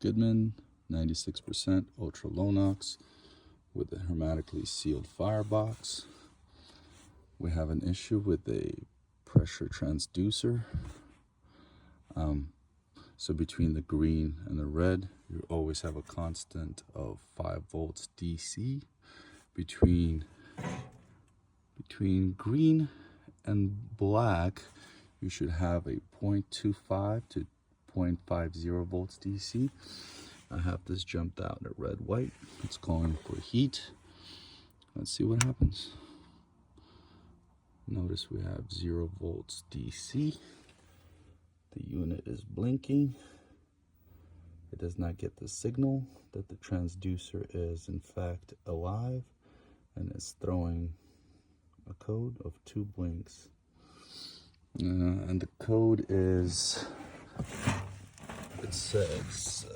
Goodman 96% Ultra LOW Nox with a hermetically sealed firebox. We have an issue with a pressure transducer. So between the green and the red, you always have a constant of 5 volts DC. Between green and black, you should have a 0.25 to 0.50 volts DC. I have this jumped out at red white. It's calling for heat. Let's see what happens. Notice we have 0 volts DC. The unit is blinking. It does not get the signal that the transducer is in fact alive, and it's throwing a code of 2 blinks. And the code is, it says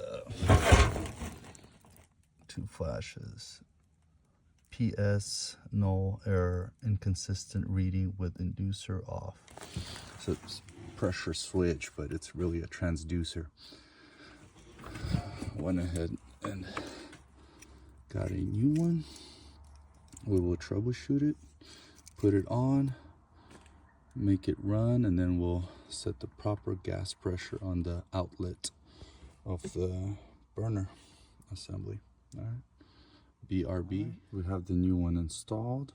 2 flashes. PS, null, error, inconsistent reading with inducer off. So it's pressure switch, but it's really a transducer. Went ahead and got a new one. We will troubleshoot it, put it on, make it run, and then we'll set the proper gas pressure on the outlet of the burner assembly. All right. BRB. We have the new one installed.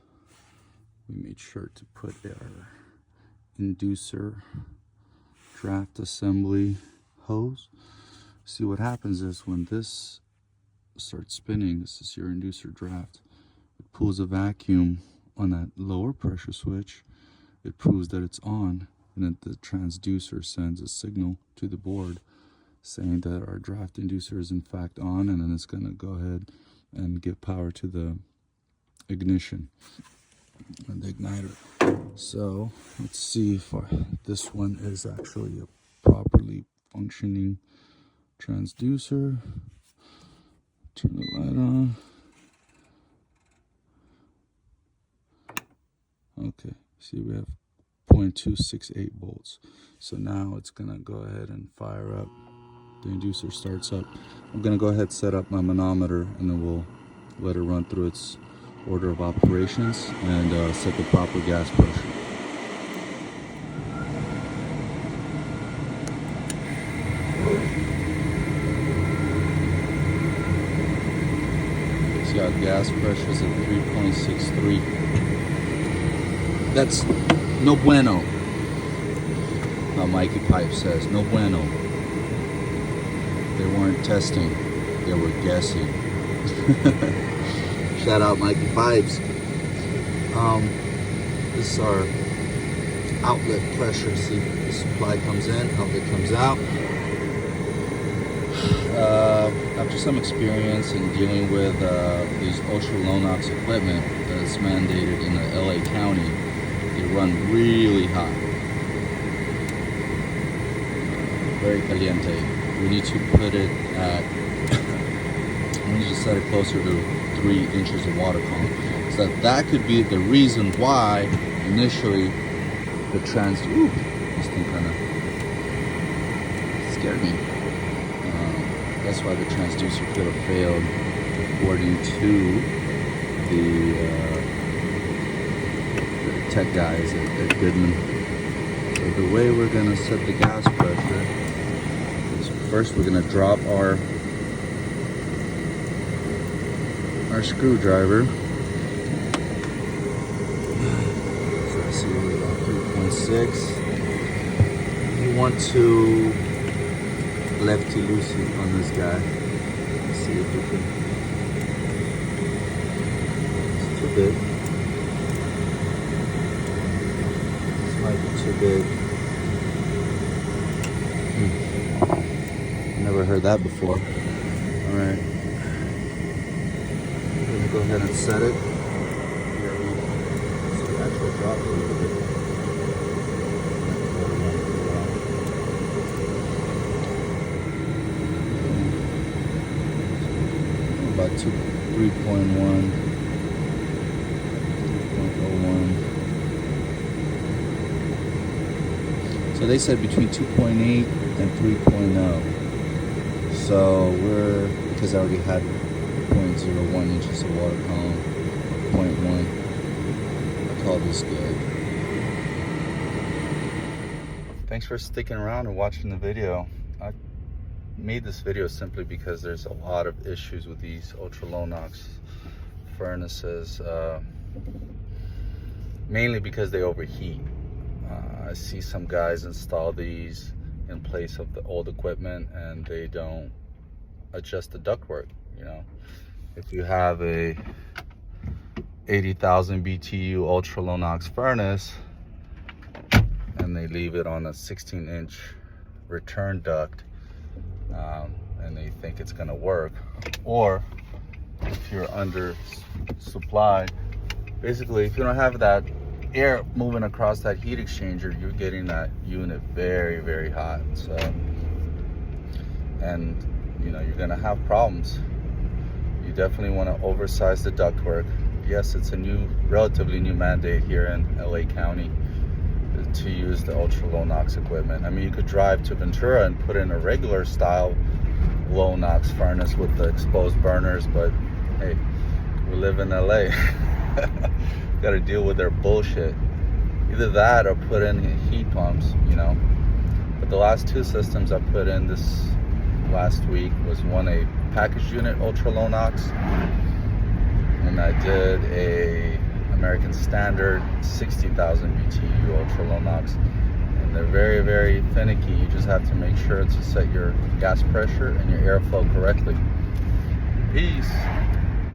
We made sure to put our inducer draft assembly hose. See, what happens is when this starts spinning, this is your inducer draft, it pulls a vacuum on that lower pressure switch. It proves that it's on, and then the transducer sends a signal to the board saying that our draft inducer is in fact on, and then it's going to go ahead and give power to the ignition and the igniter. So let's see if this one is actually a properly functioning transducer. Turn the light on. Okay, see, we have 0.268 volts. So now it's gonna go ahead and fire up. The inducer starts up. I'm gonna go ahead and set up my manometer, and then we'll let it run through its order of operations and set the proper gas pressure. See, our gas pressure is at 3.63. That's no bueno. How Mikey Pipe says, no bueno. They weren't testing, they were guessing. Shout out Mikey Pipes. This is our outlet pressure. See, the supply comes in, outlet comes out. After some experience in dealing with these Ultra LOW Nox equipment that's mandated in the LA County, they run really hot. Very caliente. We need to put it at, we need to set it closer to 3 inches of water column. So that could be the reason why initially the this thing kind of scared me. That's why the transducer could have failed according to the tech guys at Goodman. So the way we're gonna set the gas pressure, first we're going to drop our screwdriver. So I see we're about 3.6. You want to lefty loosey on this guy. Let's see if we can. It's too big. This might be too big. Never heard that before. All right, I'm gonna go ahead and set it. So the actual drop a little bit. About 3.1, 3.01. So they said between 2.8 and 3.0. So because I already had 0.01 inches of water column, 0.1, I call this good. Thanks for sticking around and watching the video. I made this video simply because there's a lot of issues with these ultra low NOx furnaces, mainly because they overheat. I see some guys install these in place of the old equipment and they don't adjust the ductwork. You know, if you have a 80,000 BTU ultra low NOx furnace and they leave it on a 16-inch return duct, and they think it's gonna work, or if you're under supply, basically if you don't have that air moving across that heat exchanger, you're getting that unit very, very hot. So, and you know, you're gonna have problems. You definitely want to oversize the ductwork. Yes, it's a relatively new mandate here in LA County to use the ultra low NOx equipment. I mean, you could drive to Ventura and put in a regular style low NOx furnace with the exposed burners, but hey, we live in LA. Got to deal with their bullshit. Either that or put in heat pumps, you know. But the last two systems I put in this last week was one a package unit ultra low NOx, and I did a American Standard 60,000 BTU ultra low NOx, and they're very, very finicky. You just have to make sure to set your gas pressure and your airflow correctly. Peace.